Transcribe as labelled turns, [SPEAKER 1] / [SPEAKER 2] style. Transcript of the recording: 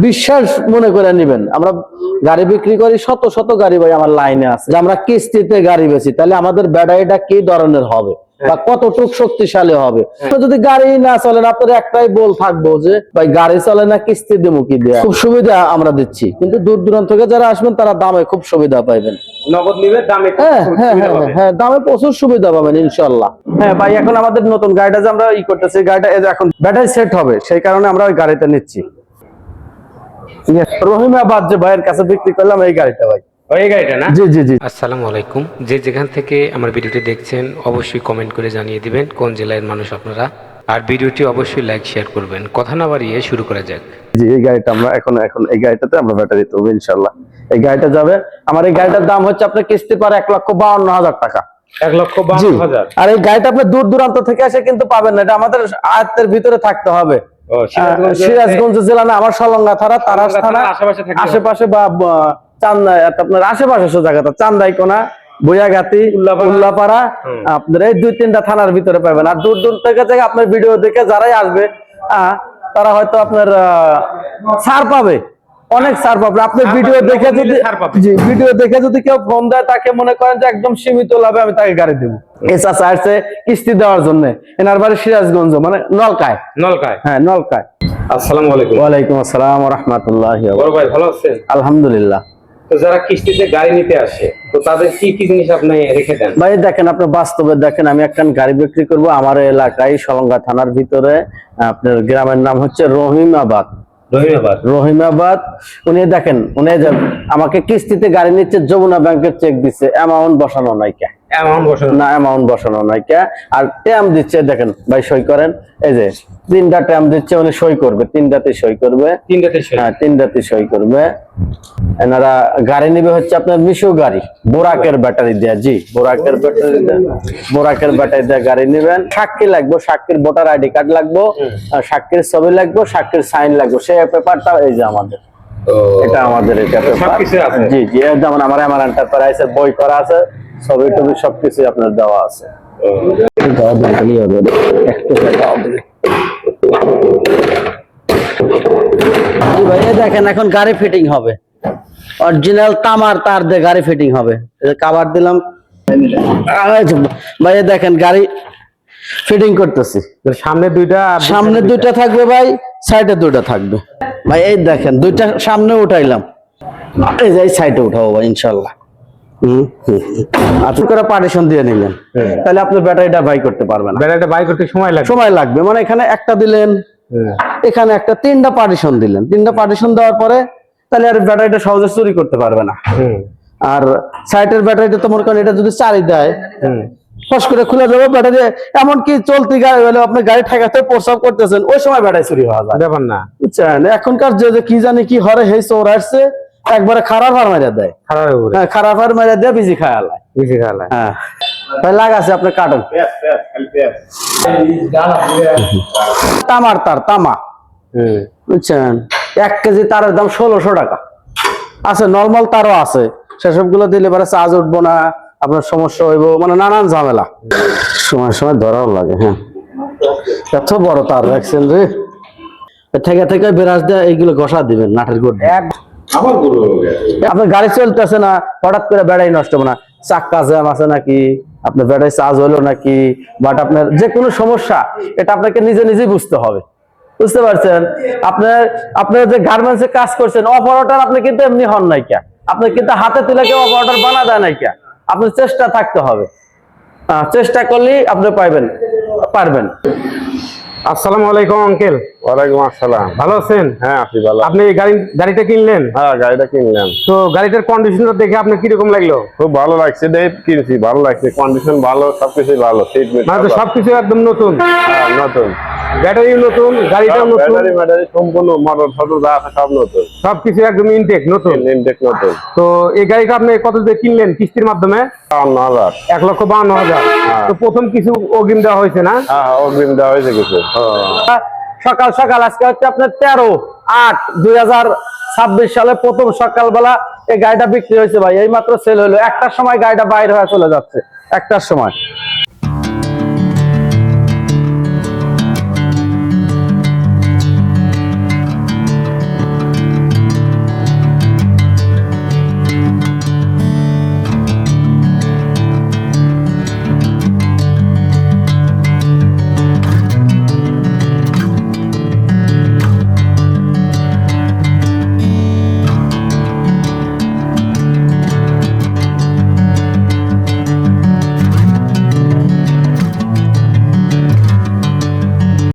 [SPEAKER 1] বিশ্বাস মনে করে নিবেন। আমরা গাড়ি বিক্রি করি, শত শত গাড়ি ভাই আমার লাইনে আছে, যে আমরা কিস্তিতে গাড়ি বেচি, তাহলে আমাদের ব্যাটারিটা কি ধরনের হবে বা কতটুকু শক্তিশালী হবে। যদি গাড়ি না চলে, আপনার একটাই বল থাকবো যে ভাই গাড়ি চলে না, কিস্তি দেবো কি দেয়া। খুব সুবিধা আমরা দিচ্ছি, কিন্তু দূর দূরান্ত থেকে যারা আসবেন তারা দামে খুব সুবিধা পাইবেন।
[SPEAKER 2] নগদ নিবে দামে
[SPEAKER 1] হ্যাঁ দামে প্রচুর সুবিধা পাবেন ইনশাল্লাহ। হ্যাঁ ভাই, এখন আমাদের নতুন গাড়িটা যে আমরা করতেছি, গাড়িটা এখন ব্যাটারি সেট হবে, সেই কারণে আমরা ওই গাড়িটা নিচ্ছি। রহিমাবাদ যে ভাইয়ের কাছে বিক্রি করলাম এই গাড়িটা ভাই,
[SPEAKER 2] এই গাড়িটা না?
[SPEAKER 1] জি জি জি।
[SPEAKER 3] আসসালামু আলাইকুম। যে যেখান থেকে আমার ভিডিওটি দেখছেন অবশ্যই কমেন্ট করে জানিয়ে দিবেন কোন জেলার মানুষ আপনারা, আর ভিডিওটি অবশ্যই লাইক শেয়ার করবেন। কথা না বাড়িয়ে শুরু করা যাক।
[SPEAKER 1] জি, এই গাড়িটা আমরা এখন এই গাড়িটাতে আমরা ব্যাটারি দেবো ইনশাল্লাহ। এই গাড়িটা যাবে, আমার এই গাড়িটার দাম হচ্ছে আপনার কিস্তি পারে 1,52,000 টাকা।
[SPEAKER 2] 1,52,000।
[SPEAKER 1] আর এই গাড়িটা আপনি দূর দূরান্ত থেকে এসে কিন্তু পাবেন না, এটা আমাদের আয়ত্তের ভিতরে থাকতে হবে। সিরাজগঞ্জ জেলা না, আমার সলঙ্গা থানা, তারাস থানা আশেপাশে বা চান্দাই, আপনার আশেপাশে জায়গাটা চান্দাইকোনা, বইয়াগাতি, উল্লাপাড়া, আপনার এই 2-3টা থানার ভিতরে পাবেন। আর দূর দূর থেকে আপনার ভিডিও দেখে যারাই আসবে তারা হয়তো আপনার ছাড় পাবে, অনেক ছাড় পাবে। আপনার ভিডিও দেখে যদি ভিডিও দেখে যদি কেউ ফোন দেয়, তাকে মনে করেন যে একদম সীমিত লাভে আমি তাকে গাড়ি দেবো। এসা আসছে কিস্তি দেওয়ার জন্য, এনার বাড়ি সিরাজগঞ্জ, মানে নলকায়। হ্যাঁ নলকায়।
[SPEAKER 2] আসসালামু আলাইকুম।
[SPEAKER 1] ওয়ালাইকুম আসসালাম ওয়া রাহমাতুল্লাহি ওয়া
[SPEAKER 2] বড় ভাই ভালো আছেন?
[SPEAKER 1] আলহামদুলিল্লাহ।
[SPEAKER 2] তো যারা কিস্তিতে গাড়ি নিতে আসে, তো তাদের কি কি জিনিস আপনি রেখে দেন?
[SPEAKER 1] ভাই দেখেন, আপনি বাস্তবে দেখেন, আমি একটা গাড়ি বিক্রি করব আমার এলাকায় সলঙ্গা থানার ভিতরে, আপনার গ্রামের নাম হচ্ছে রহিমাবাদ। উনি দেখেন, উনি আমাকে কিস্তিতে গাড়ি নিচ্ছে, যমুনা ব্যাংকের চেক দিচ্ছে, অ্যামাউন্ট বসানো নাই কে, অ্যামাউন্ট বসানো নাই কে। আর ট্যাম দিচ্ছে, দেখেন ভাই সই করেন, এই যে 3টা ট্যাম দিচ্ছে, উনি সই করবে, 3টাতে সই করবে, 3টাতে সই করবে। এনারা গাড়ি নিবে হচ্ছে আপনার মিশু গাড়ি, বোরাকের ব্যাটারি দেয়া। জি, বোরাকের ব্যাটারি দেয়া গাড়ি নিবেন। সাক্ষী লাগবে, সাক্ষীর ভোটার আইডি কার্ড লাগবে, সাক্ষীর ছবি লাগবে, সাক্ষীর সাইন লাগবে। সেই পেপারটা এই যে আমাদের, এটা আমাদের এটা পেপার। জি জি, যেমন আমার এমআর এন্টারপ্রাইজের বই করা আছে, ছবি টবি সবকিছু আপনার দেওয়া আছে। দেখেন এখন গাড়ি ফিটিং হবে, অরিজিনাল তামার তার দিয়ে গাড়ি ফিটিং হবে। কাভার দিলাম ভাই, দেখেন গাড়ি ফিটিং করতেছি।
[SPEAKER 2] সামনে দুইটা
[SPEAKER 1] থাকবে ভাই, সাইডে 2টা থাকবে ভাই। এই দেখেন 2টা সামনে উঠাইলাম, এই যে সাইডে উঠাবো ভাই ইনশাল্লাহ। আপনি করে পার্টিশন দিয়ে নিলেন, তাহলে আপনি ব্যাটারিটা বাই করতে পারবেন।
[SPEAKER 2] ব্যাটারিটা বাই করতে
[SPEAKER 1] সময় লাগবে, মানে এখানে একটা দিলেন, এখানে একটা, 3টা পার্টিশন দিলেন। 3টা পার্টিশন দেওয়ার পরে তাহলে আর ব্যাটারিটা সহজে চুরি করতে পারবে না। আর সাইডের ব্যাটারিটা তো মনে করেন, এটা যদি চারি দেয়, ফস করে খুলে যাবে ব্যাটারি। এমনকি চলতি গাড়ি হলে আপনি গাড়ি ঠেকাতে প্রস্রাব করতেছেন, ওই সময় ব্যাটারি চুরি হওয়া যায়, ব্যাপার না, বুঝছেন। এখনকার যে কি জানি কি হরে, হে চোর আসছে, একবারে খারাপ হার মারা দেয়, খারাপ হার মারা দেয়, বিজি খায়ালায়। হ্যাঁ ভাই, লাগাছে আপনার কাটন তামার তার, তামা, বুঝছেন। 1 কেজি তারের দাম 1600 টাকা আছে, নর্মাল তারও আছে। সেসব গুলো দিলে পরে চার্জ উঠবো না, আপনার সমস্যা হইব, মানে নানান ঝামেলা, সময় সময় ধরাও লাগে। হ্যাঁ, এত বড় তার রাখছেন রে, থেকে থেকে বিরাজ দেয়, এইগুলো ঘষা দিবেন নাটের গোড়। আপনার গাড়ি চলতেছে না, হঠাৎ করে ব্যাটারি নষ্ট হবে না, চাক্কা জ্যাম আছে নাকি, আপনার ব্যাটারি চার্জ হলো নাকি, বাট আপনার যে কোনো সমস্যা, এটা আপনাকে নিজে নিজেই বুঝতে হবে, বুঝতে পারছেন। আপনার যে গার্মেন্টসে কাজ করছেন, অপারেটর আপনি কিন্তু এমনি হন নাই কে, আপনি কিন্তু হাতে তুলে কেউ অপারেটর বানা দেয় নাই কে, আপনার চেষ্টা থাকতে হবে। চেষ্টা করলেই আপনি পারবেন।
[SPEAKER 2] আসসালামু আলাইকুম আঙ্কেল।
[SPEAKER 4] ওয়ালাইকুম আসসালাম।
[SPEAKER 2] ভালো আছেন?
[SPEAKER 4] হ্যাঁ আছি ভালো।
[SPEAKER 2] আপনি গাড়িটা কিনলেন?
[SPEAKER 4] হ্যাঁ গাড়িটা কিনলাম।
[SPEAKER 2] তো গাড়িটার কন্ডিশনটা দেখে আপনার কিরকম লাগলো?
[SPEAKER 4] খুব ভালো লাগছে, কিনছি, ভালো লাগছে, কন্ডিশন ভালো, সবকিছু ভালো,
[SPEAKER 2] মানে তো সবকিছু একদম নতুন।
[SPEAKER 4] হ্যাঁ নতুন,
[SPEAKER 2] ব্যাটারি নতুন, গাড়িটাও নতুন,
[SPEAKER 4] ব্যাটারি সম্পূর্ণ, মোটর ফটর যা আছে সব নতুন,
[SPEAKER 2] সবকিছু একদম ইনটেক নতুন।
[SPEAKER 4] নতুন।
[SPEAKER 2] তো এই গাড়িটা আপনি কত দিয়ে কিনলেন কিস্তির মাধ্যমে?
[SPEAKER 4] 52,000।
[SPEAKER 2] 1,52,000। তো প্রথম কিছু অগ্রিম দেওয়া হয়েছে না?
[SPEAKER 4] হ্যাঁ অগ্রিম দেওয়া হয়েছে কিছু।
[SPEAKER 1] সকাল সকাল আজকে হচ্ছে আপনার 13/8/2026 সালে প্রথম সকালবেলা এই গাড়িটা বিক্রি হয়েছে ভাই, এই মাত্র সেল হলো। 1টার সময় গাড়িটা বাইরে হয়ে চলে যাচ্ছে, 1টার সময়।